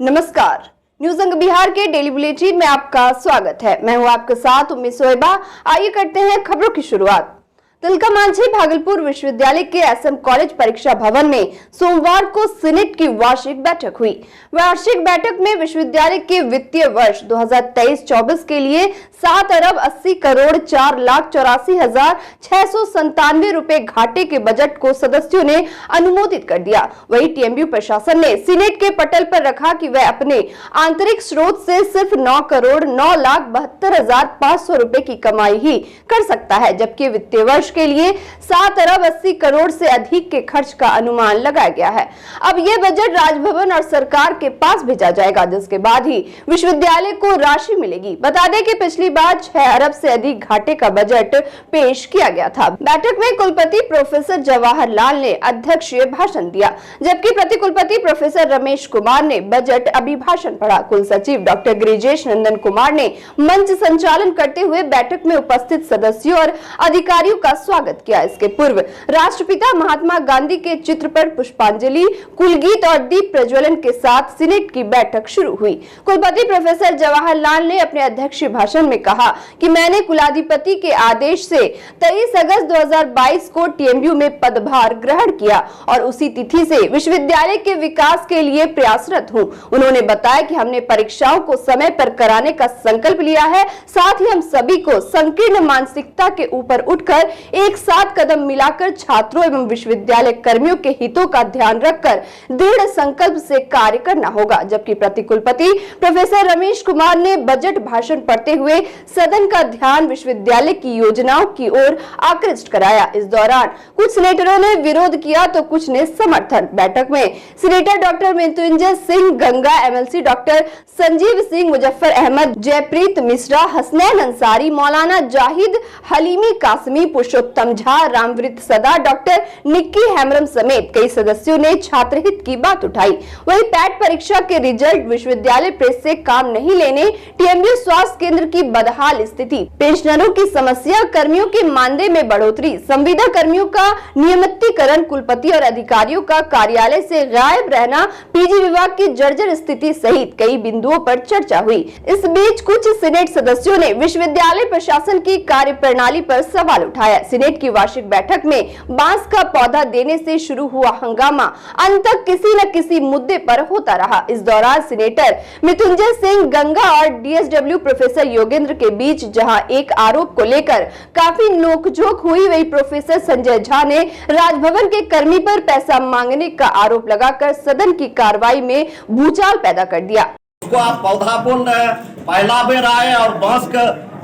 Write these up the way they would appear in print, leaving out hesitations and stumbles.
नमस्कार, न्यूज अंग बिहार के डेली बुलेटिन में आपका स्वागत है। मैं हूं आपके साथ उम्मीद सोएबा। आइए करते हैं खबरों की शुरुआत। तिलका मांझी भागलपुर विश्वविद्यालय के एसएम कॉलेज परीक्षा भवन में सोमवार को सीनेट की वार्षिक बैठक हुई। वार्षिक बैठक में विश्वविद्यालय के वित्तीय वर्ष 2023-24 के लिए 7,80,04,84,697 रुपए घाटे के बजट को सदस्यों ने अनुमोदित कर दिया। वहीं टीएमयू प्रशासन ने सीनेट के पटल पर रखा कि वह अपने आंतरिक स्रोत से सिर्फ 9,09,72,500 रुपए की कमाई ही कर सकता है, जबकि वित्तीय वर्ष के लिए 7,80,00,000 से अधिक के खर्च का अनुमान लगाया गया है। अब यह बजट राजभवन और सरकार के पास भेजा जाएगा, जिसके बाद ही विश्वविद्यालय को राशि मिलेगी। बता दें कि पिछली बार 6 अरब से अधिक घाटे का बजट पेश किया गया था। बैठक में कुलपति प्रोफेसर जवाहर लाल ने अध्यक्षीय भाषण दिया, जबकि प्रतिकुलपति प्रोफेसर रमेश कुमार ने बजट अभिभाषण पढ़ा। कुल सचिव डॉक्टर गिरिजेश नंदन कुमार ने मंच संचालन करते हुए बैठक में उपस्थित सदस्यों और अधिकारियों का स्वागत किया। इसके पूर्व राष्ट्रपिता महात्मा गांधी के चित्र पर पुष्पांजलि, कुलगीत और दीप प्रज्वलन के साथ सीनेट की बैठक शुरू हुई। कुलपति प्रोफेसर जवाहर लाल ने अपने अध्यक्षीय भाषण में कहा कि मैंने कुलाधिपति के आदेश से 23 अगस्त 2022 को टीएमयू में पदभार ग्रहण किया और उसी तिथि से विश्वविद्यालय के विकास के लिए प्रयासरत हूं। उन्होंने बताया कि हमने परीक्षाओं को समय पर कराने का संकल्प लिया है। साथ ही हम सभी को संकीर्ण मानसिकता के ऊपर उठकर एक साथ कदम मिलाकर छात्रों एवं विश्वविद्यालय कर्मियों के हितों का ध्यान रखकर दृढ़ संकल्प से कार्य करना होगा। जबकि प्रतिकुलपति प्रोफेसर रमेश कुमार ने बजट भाषण पढ़ते हुए सदन का ध्यान विश्वविद्यालय की योजनाओं की ओर आकृष्ट कराया। इस दौरान कुछ सीनेटरों ने विरोध किया तो कुछ ने समर्थन। बैठक में senator doctor Mrityunjay Singh Ganga, MLC doctor Sanjeev Singh, Muzaffar Ahmad, Jaypreet Mishra, Hasnain Ansari, मौलाना जाहिद, हलीमी कासमी, पुरुषोत्तम झा, रामवृत सदा, डॉक्टर निक्की हेम्ब्रम समेत कई सदस्यों ने छात्र हित की बात उठाई। वहीं पैट परीक्षा के रिजल्ट, विश्वविद्यालय प्रेस से काम नहीं लेने, टीएमयू स्वास्थ्य केंद्र की बदहाल स्थिति, पेंशनरों की समस्या, कर्मियों के मानदेय में बढ़ोतरी, संविदा कर्मियों का नियमितीकरण, कुलपति और अधिकारियों का कार्यालय से गायब रहना, पीजी विभाग की जर्जर स्थिति सहित कई बिंदुओं पर चर्चा हुई। इस बीच कुछ सीनेट सदस्यों ने विश्वविद्यालय प्रशासन की कार्यप्रणाली पर सवाल उठाया। सीनेट की वार्षिक बैठक में बांस का पौधा देने से शुरू हुआ हंगामा अंत तक किसी न किसी मुद्दे पर होता रहा। इस दौरान सीनेटर मृत्युंजय सिंह गंगा और डीएसडब्ल्यू प्रोफेसर योगेंद्र के बीच जहां एक आरोप को लेकर काफी नोकझोंक हुई, वहीं प्रोफेसर संजय झा ने राजभवन के कर्मी पर पैसा मांगने का आरोप लगाकर सदन की कार्रवाई में भूचाल पैदा कर दिया। उसको आप पौधा बोल रहे हैं, पहला बेर आए और बांस का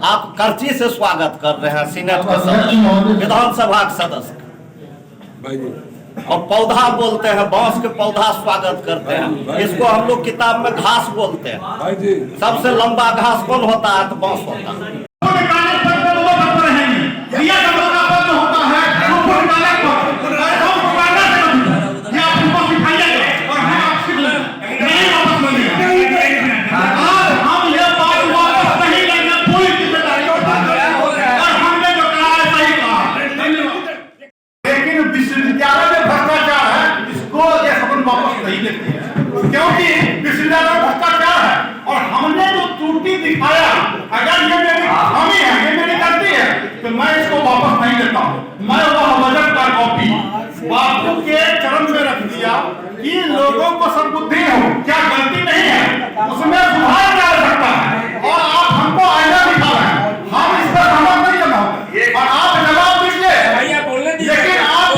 आप कर्ची से स्वागत कर रहे हैं सीनेट के सदस्य, विधानसभा के सदस्य, और पौधा बोलते हैं, बांस के पौधा स्वागत करते हैं। इसको हम लोग किताब में घास बोलते हैं। सबसे लंबा घास कौन होता है? तो बांस होता है। क्योंकि विश्वविद्यालय में भ्रष्टाचार है और हमने जो त्रुटि दिखाया, अगर ये मेरी खामी है, ये मेरी गलती है, तो मैं इसको वापस नहीं लेता हूँ। मैं वह बजट का कॉपी बापू के चरण में रख दिया कि लोगों को सद्बुद्धि हो, क्या गलती नहीं है, उसमें सुधार किया जा सकता है। और आप हमको आईना दिखा रहे हैं, हम इस पर सहमत नहीं करना और आप जवाब दीजिए, लेकिन आप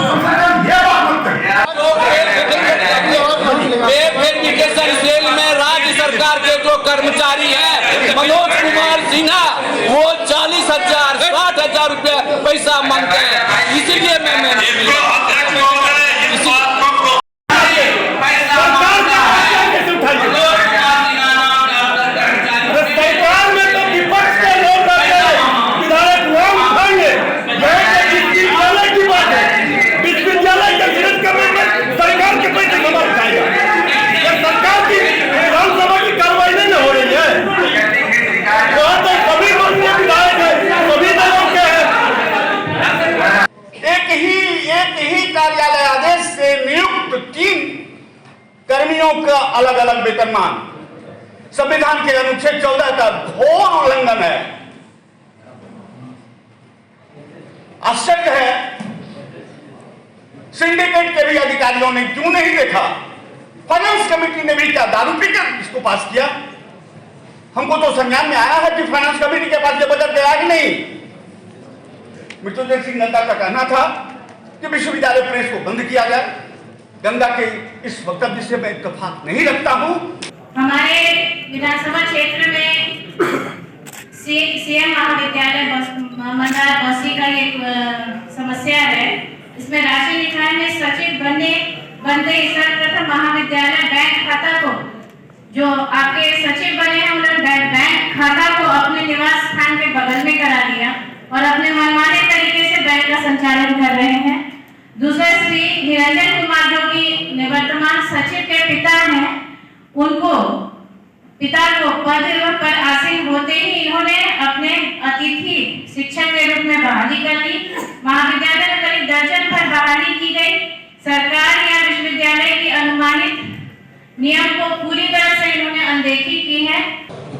ये बात मत करिए। सेल में राज्य सरकार के जो कर्मचारी हैं, मनोज कुमार सिन्हा, वो 40,000 60,000 रुपए पैसा मांगते हैं। इसीलिए मैं कार्यालय अलग वेतनमान संविधान के अनुच्छेद 14 का घोर उल्लंघन है। आश्चर्य है सिंडिकेट के भी अधिकारियों ने क्यों नहीं देखा, फाइनेंस कमेटी ने भी क्या दारू पीकर इसको पास किया। हमको तो संज्ञान में आया है कि फाइनेंस कमेटी के पास ये बजट गया कि नहीं। मृत्युंजय सिंह नंदा का कहना था कि विश्वविद्यालय प्रेस को बंद किया जाए। गंगा के इस वक्तव्य से मैं इत्तेफाक नहीं रखता हूं। हमारे विधानसभा क्षेत्र में सीएम महाविद्यालय मंडल बस्ती का एक समस्या है। इसमें राशि निकाय में सचिव बनते ही सर्वप्रथम महाविद्यालय बैंक खाता को, जो आपके सचिव बने हैं उन्होंने बैंक खाता को अपने निवास स्थान के बगल में करा दिया और अपने मनमाने तरीके से बैंक का संचालन कर रहे हैं। दूसरा, श्री निरंजन कुमार जो कि निवर्तमान सचिव के पिता हैं, पिता को पद पर आसीन होते ही इन्होंने अपने अतिथि शिक्षक के रूप में बहाली कर ली। महाविद्यालय में करीब दर्जन पर बहाली की गई। सरकार या विश्वविद्यालय की अनुमानित नियम को पूरी तरह से इन्होंने अनदेखी की है।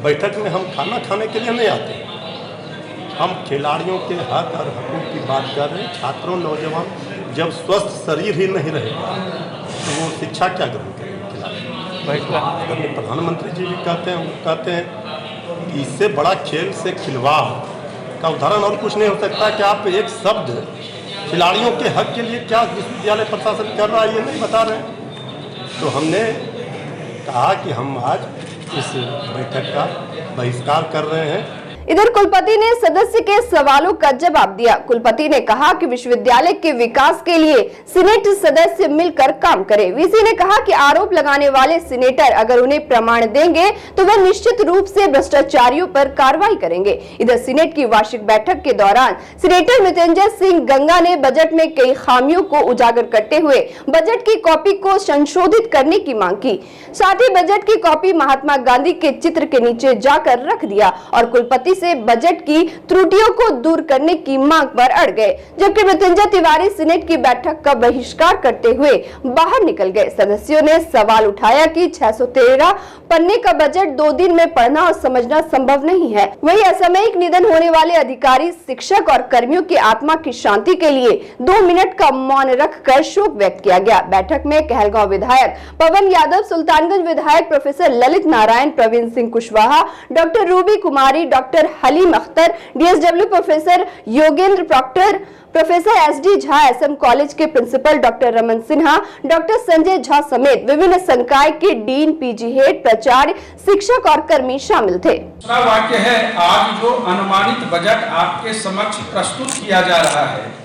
बैठक में हम खाना खाने के लिए नहीं आते, हम खिलाड़ियों के हक और हकूक़ की बात कर रहे हैं। छात्रों, नौजवान जब स्वस्थ शरीर ही नहीं रहेगा तो वो शिक्षा क्या ग्रहण करेंगे। खिलाड़ी प्रधानमंत्री जी भी कहते हैं, वो कहते हैं कि इससे बड़ा खेल से खिलवाड़ का उदाहरण और कुछ नहीं हो सकता कि आप एक शब्द खिलाड़ियों के हक के लिए क्या विश्वविद्यालय प्रशासन कर रहा है ये नहीं बता रहे हैं। तो हमने कहा कि हम आज इस बैठक का बहिष्कार कर रहे हैं। इधर कुलपति ने सदस्य के सवालों का जवाब दिया। कुलपति ने कहा कि विश्वविद्यालय के विकास के लिए सीनेट सदस्य मिलकर काम करें। वीसी ने कहा कि आरोप लगाने वाले सीनेटर अगर उन्हें प्रमाण देंगे तो वे निश्चित रूप से भ्रष्टाचारियों पर कार्रवाई करेंगे। इधर सीनेट की वार्षिक बैठक के दौरान सीनेटर मृत्युंजय सिंह गंगा ने बजट में कई खामियों को उजागर करते हुए बजट की कॉपी को संशोधित करने की मांग की। साथ ही बजट की कॉपी महात्मा गांधी के चित्र के नीचे जाकर रख दिया और कुलपति से बजट की त्रुटियों को दूर करने की मांग पर अड़ गए, जबकि मृत्युंजय तिवारी सीनेट की बैठक का बहिष्कार करते हुए बाहर निकल गए। सदस्यों ने सवाल उठाया कि 613 पन्ने का बजट 2 दिन में पढ़ना और समझना संभव नहीं है। वहीं असामयिक निधन होने वाले अधिकारी, शिक्षक और कर्मियों की आत्मा की शांति के लिए 2 मिनट का मौन रखकर शोक व्यक्त किया गया। बैठक में कहलगांव विधायक पवन यादव, सुल्तानगंज विधायक professor Lalit Narayan, Praveen Singh Kushwaha, doctor Ruby Kumari, doctor Haleem Akhtar, DSW professor Yogendra proctor, professor SD Jha, SM college के principal doctor Raman Sinha, doctor Sanjay Jha समेत विभिन्न संकाय के डीन, पीजी हेड, प्राचार्य, शिक्षक और कर्मी शामिल थे। दूसरा वाक्य है, आज जो अनुमानित बजट आपके समक्ष प्रस्तुत किया जा रहा है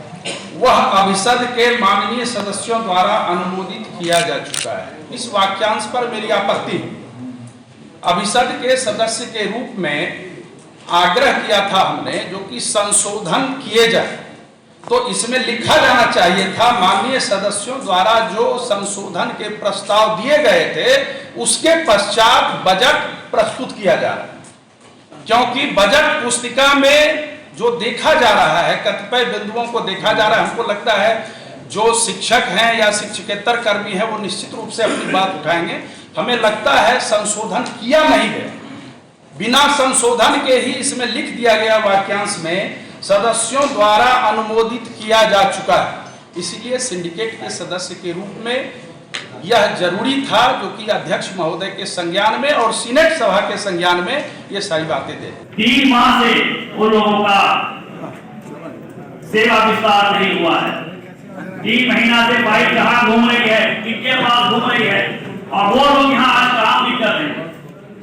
वह अभिसद के माननीय सदस्यों द्वारा अनुमोदित किया जा चुका है। इस वाक्यांश पर मेरी आपत्ति है। अभिसद के सदस्य के रूप में आग्रह किया था हमने जो कि संशोधन किए जाए, तो इसमें लिखा जाना चाहिए था माननीय सदस्यों द्वारा जो संशोधन के प्रस्ताव दिए गए थे उसके पश्चात बजट प्रस्तुत किया जा रहा है। क्योंकि बजट पुस्तिका में जो देखा जा रहा है, कतिपय बिंदुओं को देखा जा रहा है, हमको लगता है जो शिक्षक हैं या शिक्षकेतर कर्मी हैं वो निश्चित रूप से अपनी बात उठाएंगे। हमें लगता है संशोधन किया नहीं गया, बिना संशोधन के ही इसमें लिख दिया गया वाक्यांश में सदस्यों द्वारा अनुमोदित किया जा चुका है। इसलिए सिंडिकेट के सदस्य के रूप में यह जरूरी था जो कि अध्यक्ष महोदय के संज्ञान में और सीनेट सभा के संज्ञान में ये सारी बातें दे। 3 माह से उन लोगों का सेवा विस्तार नहीं हुआ है। 3 महीना से बाइक जहां घूम रही है, इनके पास घूम रही है और वो लोग यहाँ आज काम भी कर रहे हैं।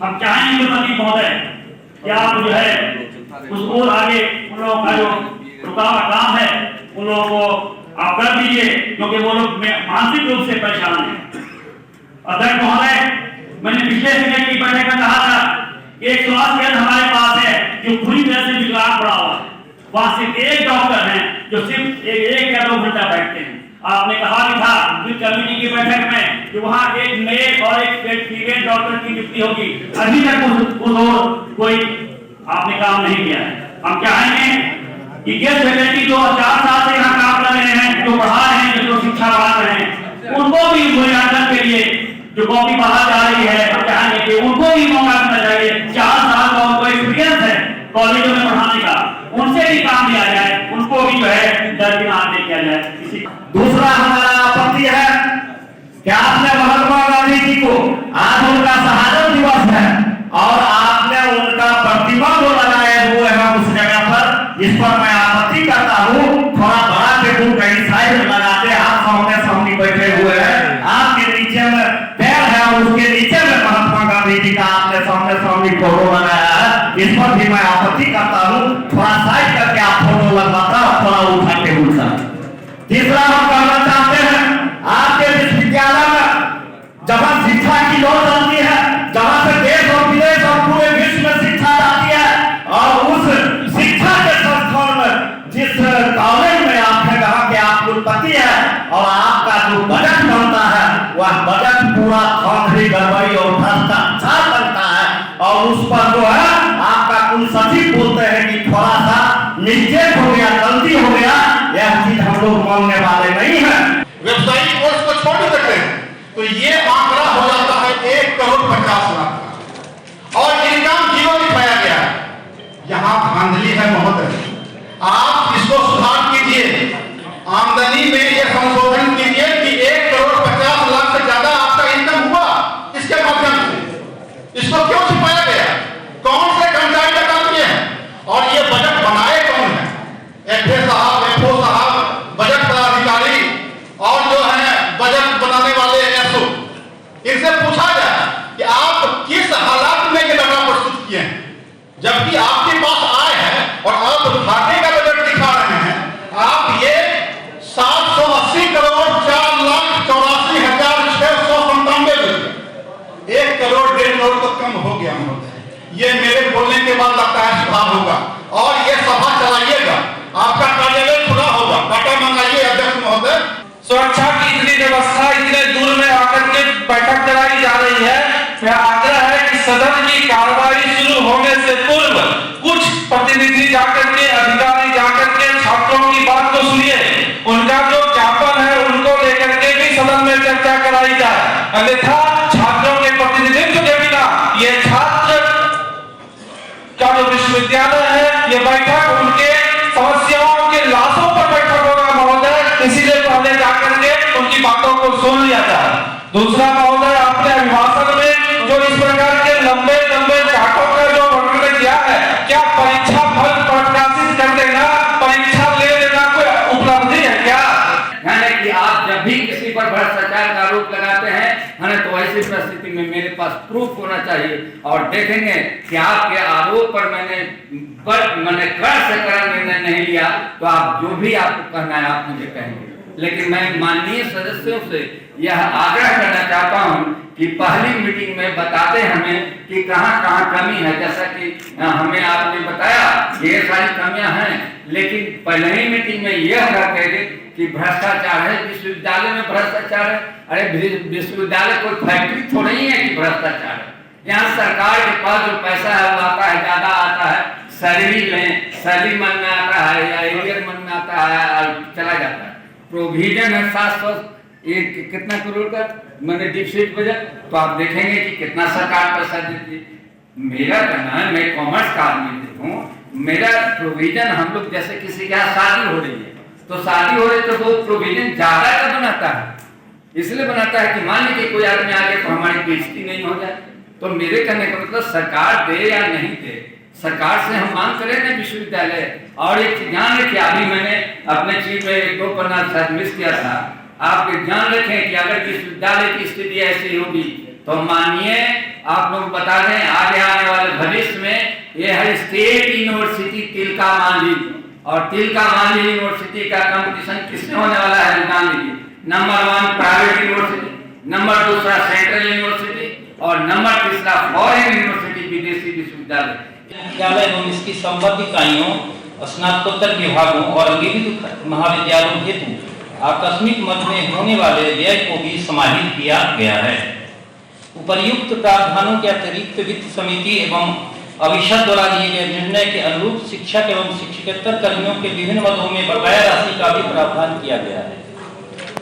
हम चाहेंगे मंत्री महोदय कि आप जो है उसको आगे उन लोगों का जो रुका हुआ काम है उन लोगों को आप कर दीजिए, क्योंकि वो लोग मानसिक रूप से परेशान हैं। अध्यक्ष महोदय, मैंने पिछले सीनेट की बैठक में कहा था कि एक स्वास्थ्य केंद्र हमारे पास है जो पूरी तरह से विकलांग पड़ा हुआ है। वहां सिर्फ एक डॉक्टर है जो सिर्फ 1 या 2 घंटा बैठते हैं। आपने कहा भी था कमेटी की बैठक में कि वहाँ एक मेल और एक फीमेल डॉक्टर की नियुक्ति होगी। अभी तक उस कोई आपने काम नहीं किया है। हम चाहेंगे कि गेस्ट फैकल्टी जो 4 साल से यहाँ काम कर रहे हैं, जो पढ़ा रहे हैं, जो शिक्षा बढ़ा रहे हैं, उनको भी मूल्यांकन के लिए जो कॉपी बाहर जा रही है, हम चाहेंगे कि उनको भी मौका मिलना चाहिए। 4 साल का उनको एक्सपीरियंस है कॉलेजों में पढ़ाने का, उनसे भी काम लिया जाए, उनको भी जो है दरकिनार नहीं किया जाए। दूसरा हमारा आपत्ति है कि आपने महात्मा गांधी जी को, आज उनका शहादत दिवस है और आपने उनका प्रतिमा जो लगाए हुए हैं उस जगह पर, इस पर मैं आपत्ति करता हूँ। थोड़ा बड़ा टेबल कहीं साइड लगाते, आप सामने सामने बैठे हुए हैं, आपके नीचे में पैर है, उसके नीचे में महात्मा गांधी जी का आपने सामने सामने फोटो लगाया है, इस पर भी मैं आपत्ति करता हूँ। थोड़ा साइड करके आप फोटो लगवाता, थोड़ा उठा टेबल सा। तीसरा हम कहना चाहते हैं, आपके विश्वविद्यालय में जहां शिक्षा की लौ चलती है, जहां से देश और विदेश और पूरे विश्व में शिक्षा आती है, और उस शिक्षा के संस्थान में जिस कॉलेज में आपने कहा कि आप कुलपति है और आपका जो बजट बनता है वह बजट पूरा धांधली गड़बड़ी और भ्रष्टाचार बनता है, और उस पर जो है आपका कुल सचिव बोलते हैं कि थोड़ा सा मिस्टेक हो गया, गलती हो गया। यह चीज हम लोग मानने वाले नहीं है। व्यवसायिक कोर्स को छोड़ सकते हैं तो ये आंकड़ा हो जाता है 1,50,00,000 का, और इनकम 0 दिखाया गया है। यहाँ धांधली है महोदय, आप इसको सुधार कीजिए, आमदनी में ये संशोधन कीजिए कि 1,50,00,000 से ज्यादा आपका इनकम हुआ इसके माध्यम से। इसको क्यों छिपाया गया? कौन से कर्मचारी का काम किए हैं? और ये बजट बनाए कौन है? एफए साहब, एफओ साहब, बजट पदाधिकारी और जो है बजट बनाने वाले एसओ, इनसे पूछा जाए कि आप किस हालात में ये डाटा प्रस्तुत किए हैं, जबकि आपके पास आय है और आप घाटे का बजट दिखा रहे हैं। आप ये 780 करोड़ 4,84,697 रुपये, 1 करोड़ 1.5 करोड़ तो कम हो गया महोदय। ये मेरे बोलने के बाद लगता है सुधार होगा, और ये सभा चलाइएगा, आपका कार्यालय खुला होगा, पता मंगाइए अध्यक्ष महोदय। सुरक्षा की इतनी व्यवस्था इतने दूर में आकर के बैठक कराई जा रही है। मेरा आग्रह है कि सदन की कार्रवाई शुरू होने से पूर्व कुछ प्रतिनिधि जाकर के, अधिकारी जाकर के छात्रों की बात को सुनिए, उनका जो ज्ञापन है उनको लेकर के भी सदन में चर्चा कराई जाए। अन्यथा छात्रों के प्रतिनिधित्व के बिना ये छात्र का जो विश्वविद्यालय है, ये बैठक उनके समस्याओं के लाशों पर बैठक होगा महोदय। इसीलिए पहले जाकर के उनकी बातों को सुन लिया जाए। दूसरा महोदय, आपने अभिभाषण में जो इस प्रकार के लंबे लंबे चार्टों का जो वर्णन किया है, क्या परीक्षा फल प्रकाशित कर देना, परीक्षा ले लेना कोई उपलब्धि है क्या? यानी कि आप जब भी किसी पर भ्रष्टाचार का आरोप लगाते हैं, तो ऐसी परिस्थिति में मेरे पास प्रूफ होना चाहिए, और देखेंगे कि आपके आरोप पर मैंने कर से कड़ा निर्णय नहीं लिया, तो आप जो भी आपको कहना है आप मुझे कहेंगे। लेकिन मैं माननीय सदस्यों से यह आग्रह करना चाहता हूं कि पहली मीटिंग में बताते हमें कि कहां कहां कमी है। जैसा कि हमें आपने बताया ये सारी कमियां हैं, लेकिन पहले ही मीटिंग में यह कह दे कि भ्रष्टाचार है, विश्वविद्यालय में भ्रष्टाचार है। अरे विश्वविद्यालय कोई फैक्ट्री थोड़ी ही है कि भ्रष्टाचार है। यहाँ सरकार के पास जो पैसा है वो आता है, ज्यादा आता है, सैलरी मन में आता है या एरियर मन में आता है और चला जाता है। प्रोविजन है 700 कितना करोड़ का, मैंने डिफिसिट बजट, तो आप देखेंगे कि कितना सरकार पैसा देती है। मेरा कहना है, मैं कॉमर्स का आदमी हूँ, मेरा प्रोविजन, हम लोग जैसे किसी के यहाँ शादी हो रही है तो शादी हो रही तो वो प्रोविजन ज्यादा का बनाता है, इसलिए बनाता है कि मान लीजिए कोई आदमी आगे तो हमारी बेइज्जती नहीं हो जाए। तो मेरे कहने का मतलब सरकार दे या नहीं दे, सरकार से हम मांग करें ना विश्वविद्यालय। और एक चीज ध्यान रखिए, अभी मैंने अपने चीफ में 1-2 पन्ना शायद मिस किया था, आप ध्यान रखें कि अगर विश्वविद्यालय की स्थिति ऐसी होगी तो मानिए आप लोग बता दें आगे आने वाले भविष्य में यह है स्टेट यूनिवर्सिटी तिलका मांझी, और तिलका मांझी यूनिवर्सिटी का कंपटीशन किससे होने वाला है मान लीजिए। Number 1 private university, number 2 central university, और नंबर 3 फॉरेन यूनिवर्सिटी, विदेशी विश्वविद्यालय एवं इसकी संबद्ध इकाइयों, स्नातकोत्तर विभागों और अंगीकृत महाविद्यालयों हेतु आकस्मिक मद में होने वाले व्यय को भी समाहित किया गया है। उपर्युक्त प्रावधानों के अतिरिक्त वित्त समिति एवं अविशद द्वारा लिए गए निर्णय के अनुरूप शिक्षक एवं शिक्षकेतर कर्मियों के विभिन्न मदों में बकाया राशि का भी प्रावधान किया गया है।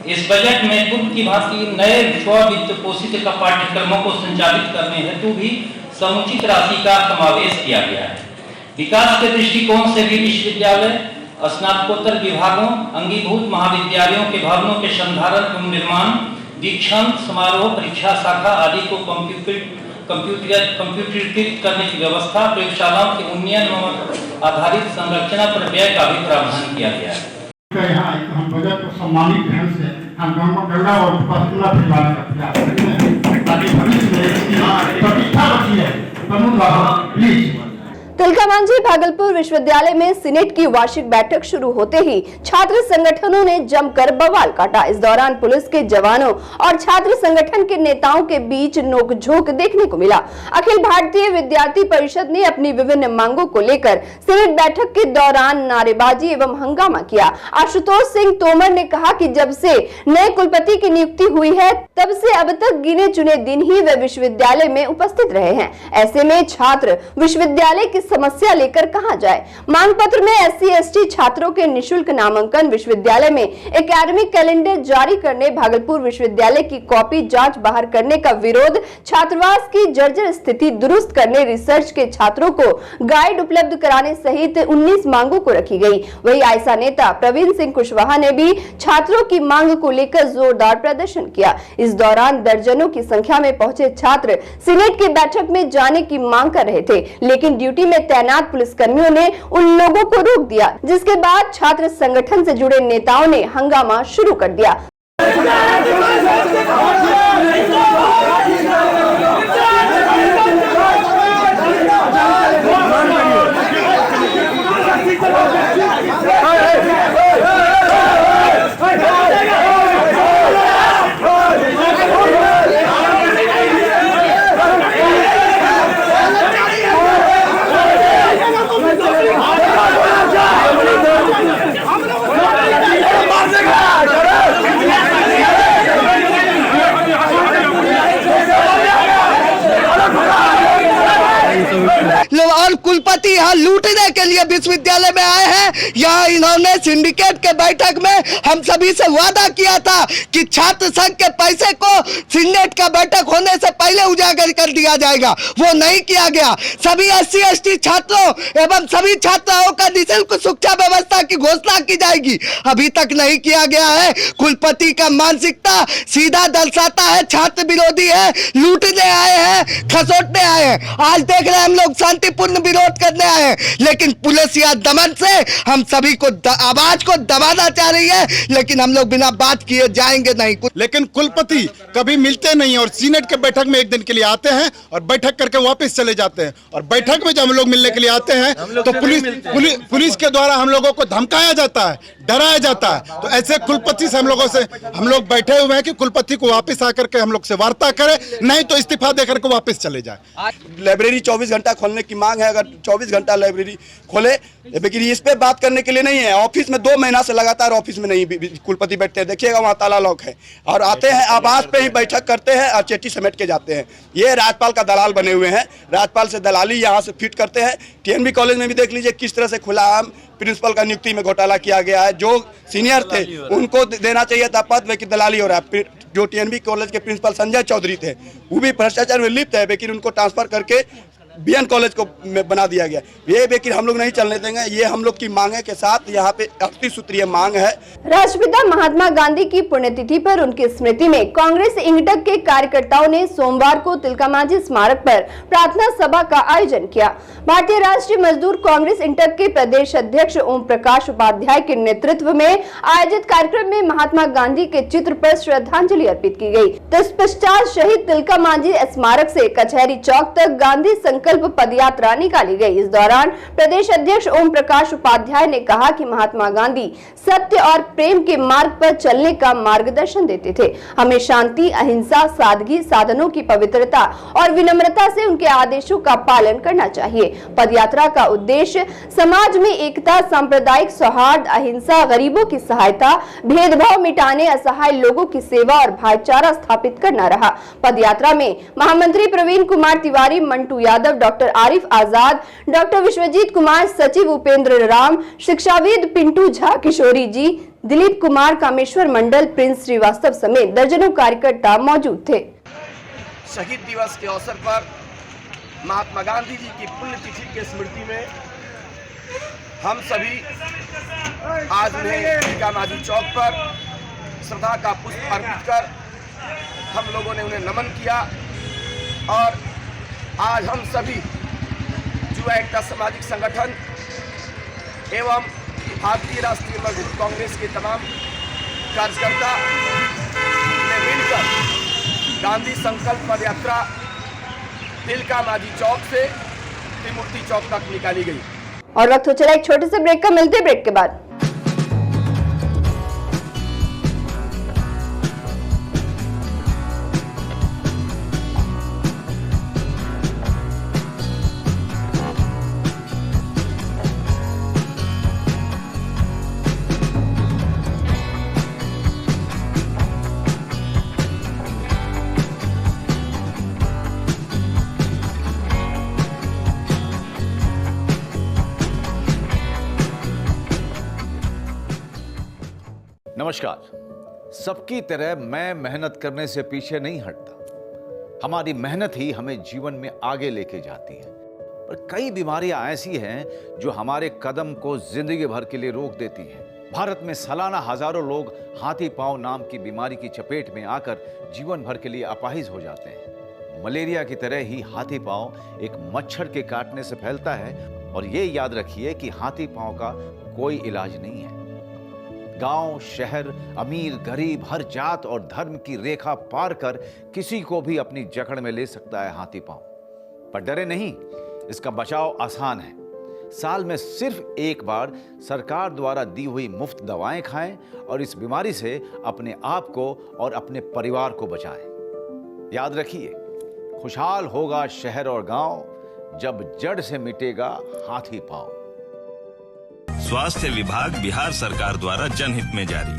इस बजट में पूर्व की भांति नए स्व वित्त पोषित का पाठ्यक्रमों को संचालित करने हेतु भी समुचित राशि का समावेश किया गया है। विकास के दृष्टिकोण से भी विश्वविद्यालय, स्नातकोत्तर विभागों, अंगीभूत महाविद्यालयों के भवनों के संधारण एवं निर्माण, दीक्षांत समारोह, परीक्षा शाखा आदि को कंप्यूटरीकृत करने की व्यवस्था, प्रयोगशालाओं के उन्नयन आधारित संरचना पर व्यय का भी प्रावधान किया गया है। यहाँ हम बजट को सम्मानित ढंग से हम गंगा और पशुला फिलहाल का प्रयास करते हैं ताकि भविष्य में इसकी प्रतिष्ठा बची है। प्लीज। तिलकामांझी भागलपुर विश्वविद्यालय में सीनेट की वार्षिक बैठक शुरू होते ही छात्र संगठनों ने जमकर बवाल काटा। इस दौरान पुलिस के जवानों और छात्र संगठन के नेताओं के बीच नोकझोंक देखने को मिला। अखिल भारतीय विद्यार्थी परिषद ने अपनी विभिन्न मांगों को लेकर सीनेट बैठक के दौरान नारेबाजी एवं हंगामा किया। आशुतोष सिंह तोमर ने कहा कि जब से नए कुलपति की नियुक्ति हुई है तब से अब तक गिने चुने दिन ही वे विश्वविद्यालय में उपस्थित रहे हैं। ऐसे में छात्र विश्वविद्यालय की समस्या लेकर कहां जाए। मांग पत्र में SC/ST छात्रों के निशुल्क नामांकन, विश्वविद्यालय में एकेडमिक कैलेंडर जारी करने, भागलपुर विश्वविद्यालय की कॉपी जांच बाहर करने का विरोध, छात्रावास की जर्जर स्थिति दुरुस्त करने, रिसर्च के छात्रों को गाइड उपलब्ध कराने सहित 19 मांगों को रखी गई। वहीं आयसा नेता प्रवीण सिंह कुशवाहा ने भी छात्रों की मांग को लेकर जोरदार प्रदर्शन किया। इस दौरान दर्जनों की संख्या में पहुंचे छात्र सीनेट की बैठक में जाने की मांग कर रहे थे, लेकिन ड्यूटी में तैनात पुलिसकर्मियों ने उन लोगों को रोक दिया, जिसके बाद छात्र संगठन से जुड़े नेताओं ने हंगामा शुरू कर दिया। और कुलपति यहाँ लूटने के लिए विश्वविद्यालय में आए हैं। यहाँ इन्होंने सिंडिकेट के बैठक में हम सभी से वादा किया था कि छात्र संघ के पैसे को सिंडिकेट का बैठक होने से पहले उजागर कर दिया जाएगा, वो नहीं किया गया। सभी SC/ST छात्रों एवं सभी छात्राओं का निःशुल्क शिक्षा व्यवस्था की घोषणा की जाएगी, अभी तक नहीं किया गया है। कुलपति का मानसिकता सीधा दर्शाता है छात्र विरोधी है, लूटने आए हैं, खसोटने आए हैं। आज देख रहे हैं हम लोग शांतिपूर्ण विरोध करने आए हैं, लेकिन पुलिस या दमन से हम सभी को आवाज को दबाना चाह रही है, लेकिन हम लोग बिना बात किए जाएंगे नहीं। लेकिन कुलपति कभी मिलते नहीं और सीनेट के बैठक में एक दिन के लिए आते हैं और बैठक करके वापस चले जाते हैं। और बैठक में जब हम लोग मिलने के लिए आते हैं तो पुलिस के द्वारा हम लोगों को धमकाया जाता है, डराया जाता है। तो ऐसे कुलपति से हम लोग बैठे हुए हैं कि कुलपति को वापस आकर के हम लोग से वार्ता करे, नहीं तो इस्तीफा देकर के वापस चले जाए। लाइब्रेरी 24 घंटा खोलने की मांग है, अगर 24 घंटा लाइब्रेरी खोले, लेकिन इस पे बात करने के लिए नहीं है। ऑफिस में 2 महीना से लगातार ऑफिस में नहीं कुलपति बैठते हैं, देखिएगा वहाँ ताला लॉक है, और आते हैं आवास पे ही बैठक करते हैं और चेटी समेट के जाते हैं। ये राज्यपाल का दलाल बने हुए हैं, राज्यपाल से दलाली यहाँ से फिट करते हैं। TNB कॉलेज में भी देख लीजिए किस तरह से खुला आम प्रिंसिपल का नियुक्ति में घोटाला किया गया है। जो सीनियर थे उनको देना चाहिए था पद, लेकिन दलाली हो रहा है। जो TNB कॉलेज के प्रिंसिपल संजय चौधरी थे वो भी भ्रष्टाचार में लिप्त है, लेकिन उनको ट्रांसफर करके BN कॉलेज को बना दिया गया। ये लेकिन हम लोग नहीं चलने देंगे। ये हम लोग की मांगे के साथ यहाँ पे 38 सूत्रीय मांग है। राष्ट्रपिता महात्मा गांधी की पुण्यतिथि पर उनकी स्मृति में कांग्रेस इंगटक के कार्यकर्ताओं ने सोमवार को तिलकामांझी स्मारक पर प्रार्थना सभा का आयोजन किया। भारतीय राष्ट्रीय मजदूर कांग्रेस इंगटक के प्रदेश अध्यक्ष ओम प्रकाश उपाध्याय के नेतृत्व में आयोजित कार्यक्रम में महात्मा गांधी के चित्र पर श्रद्धांजलि अर्पित की गई। तत्पश्चात शहीद तिलकामांझी स्मारक से कचहरी चौक तक गांधी संकल्प पदयात्रा निकाली गई। इस दौरान प्रदेश अध्यक्ष ओम प्रकाश उपाध्याय ने कहा कि महात्मा गांधी सत्य और प्रेम के मार्ग पर चलने का मार्गदर्शन देते थे। हमें शांति, अहिंसा, सादगी, साधनों की पवित्रता और विनम्रता से उनके आदेशों का पालन करना चाहिए। पदयात्रा का उद्देश्य समाज में एकता, सांप्रदायिक सौहार्द, अहिंसा, गरीबों की सहायता, भेदभाव मिटाने, असहाय लोगों की सेवा और भाईचारा स्थापित करना रहा। पदयात्रा में महामंत्री प्रवीण कुमार तिवारी, मंटू यादव, डॉक्टर आरिफ आजाद, डॉक्टर विश्वजीत कुमार, सचिव उपेंद्र राम, शिक्षाविद पिंटू झा, किशोरी जी, दिलीप कुमार, कामेश्वर मंडल, प्रिंस श्रीवास्तव समेत दर्जनों कार्यकर्ता मौजूद थे। शहीद दिवस के अवसर पर महात्मा गांधी जी की पुण्यतिथि की स्मृति में हम सभी आज उन्हें टीका मांझी चौक पर श्रद्धा का पुष्प अर्पित कर हम लोगों ने उन्हें नमन किया। और आज हम सभी युवा एकता सामाजिक संगठन एवं भारतीय राष्ट्रीय मजदूर कांग्रेस के तमाम कार्यकर्ता ने मिलकर गांधी संकल्प पद यात्रा टीका मांझी चौक से त्रिमूर्ति चौक तक निकाली गई। और वक्त हो चला एक छोटे से ब्रेक का, मिलते हैं ब्रेक के बाद। नमस्कार। सबकी तरह मैं मेहनत करने से पीछे नहीं हटता। हमारी मेहनत ही हमें जीवन में आगे लेके जाती है। पर कई बीमारियां ऐसी हैं जो हमारे कदम को जिंदगी भर के लिए रोक देती हैं। भारत में सालाना हजारों लोग हाथी पांव नाम की बीमारी की चपेट में आकर जीवन भर के लिए अपाहिज हो जाते हैं। मलेरिया की तरह ही हाथी पांव एक मच्छर के काटने से फैलता है। और ये याद रखिए कि हाथी पांव का कोई इलाज नहीं है। गांव, शहर, अमीर, गरीब, हर जात और धर्म की रेखा पार कर किसी को भी अपनी जकड़ में ले सकता है हाथी पांव। पर डरे नहीं, इसका बचाव आसान है। साल में सिर्फ एक बार सरकार द्वारा दी हुई मुफ्त दवाएं खाएं और इस बीमारी से अपने आप को और अपने परिवार को बचाएं। याद रखिए, खुशहाल होगा शहर और गांव जब जड़ से मिटेगा हाथी पांव। स्वास्थ्य विभाग बिहार सरकार द्वारा जनहित में जारी।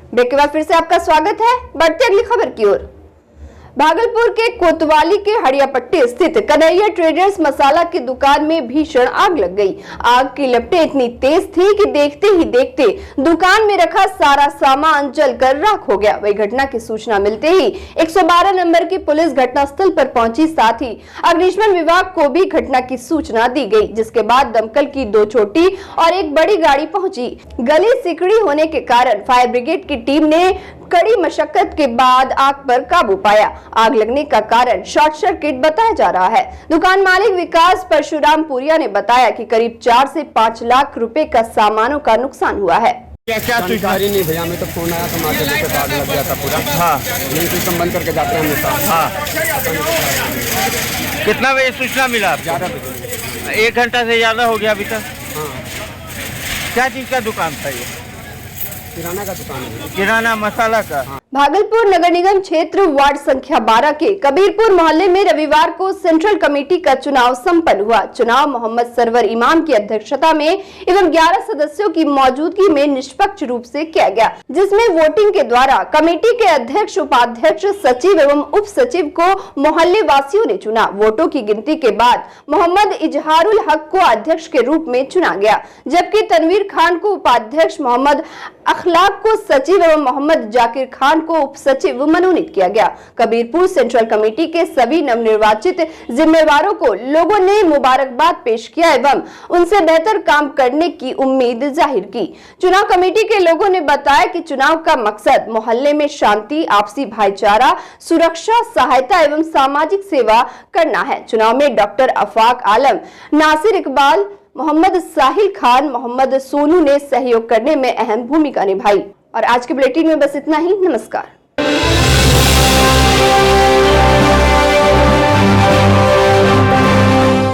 ब्रेक के बाद फिर से आपका स्वागत है। बढ़ते अगली खबर की ओर। भागलपुर के कोतवाली के हड़ियापट्टी स्थित कन्हैया ट्रेडर्स मसाला की दुकान में भीषण आग लग गई। आग की लपटें इतनी तेज थी कि देखते ही देखते दुकान में रखा सारा सामान जलकर राख हो गया। वही घटना की सूचना मिलते ही 112 नंबर की पुलिस घटनास्थल पर पहुंची। साथ ही अग्निशमन विभाग को भी घटना की सूचना दी गई, जिसके बाद दमकल की 2 छोटी और एक बड़ी गाड़ी पहुंची। गली सिकड़ी होने के कारण फायर ब्रिगेड की टीम ने कड़ी मशक्कत के बाद आग पर काबू पाया। आग लगने का कारण शॉर्ट सर्किट बताया जा रहा है। दुकान मालिक विकास परशुराम पुरिया ने बताया कि करीब 4 से 5 लाख रुपए का सामानों का नुकसान हुआ है। क्या जानकारी नहीं भैया, मैं तो फोन आया तो मार्केट से आग लग गया था पूरा। हाँ, यही सिस्टम बंद करके जाते हैं हमेशा। हाँ, कितना बजे सूचना मिला? 11 बजे। 1 घंटा से ज्यादा हो गया अभी तक। हाँ, क्या चीज का दुकान था ये? किराना का दुकान है। किराना मसाला का। भागलपुर नगर निगम क्षेत्र वार्ड संख्या 12 के कबीरपुर मोहल्ले में रविवार को सेंट्रल कमेटी का चुनाव संपन्न हुआ। चुनाव मोहम्मद सरवर इमाम की अध्यक्षता में एवं 11 सदस्यों की मौजूदगी में निष्पक्ष रूप से किया गया, जिसमें वोटिंग के द्वारा कमेटी के अध्यक्ष, उपाध्यक्ष, सचिव एवं उप सचिव को मोहल्ले वासियों ने चुना। वोटों की गिनती के बाद मोहम्मद इजहारुल हक को अध्यक्ष के रूप में चुना गया, जबकि तनवीर खान को उपाध्यक्ष, मोहम्मद अखलाक को सचिव एवं मोहम्मद जाकिर खान को उप सचिव मनोनीत किया गया। कबीरपुर सेंट्रल कमेटी के सभी नवनिर्वाचित जिम्मेवारों को लोगों ने मुबारकबाद पेश किया एवं उनसे बेहतर काम करने की उम्मीद जाहिर की। चुनाव कमेटी के लोगों ने बताया कि चुनाव का मकसद मोहल्ले में शांति, आपसी भाईचारा, सुरक्षा, सहायता एवं सामाजिक सेवा करना है। चुनाव में डॉक्टर अफाक आलम, नासिर इकबाल, मोहम्मद साहिल खान, मोहम्मद सोनू ने सहयोग करने में अहम भूमिका निभाई। और आज के बुलेटिन में बस इतना ही। नमस्कार।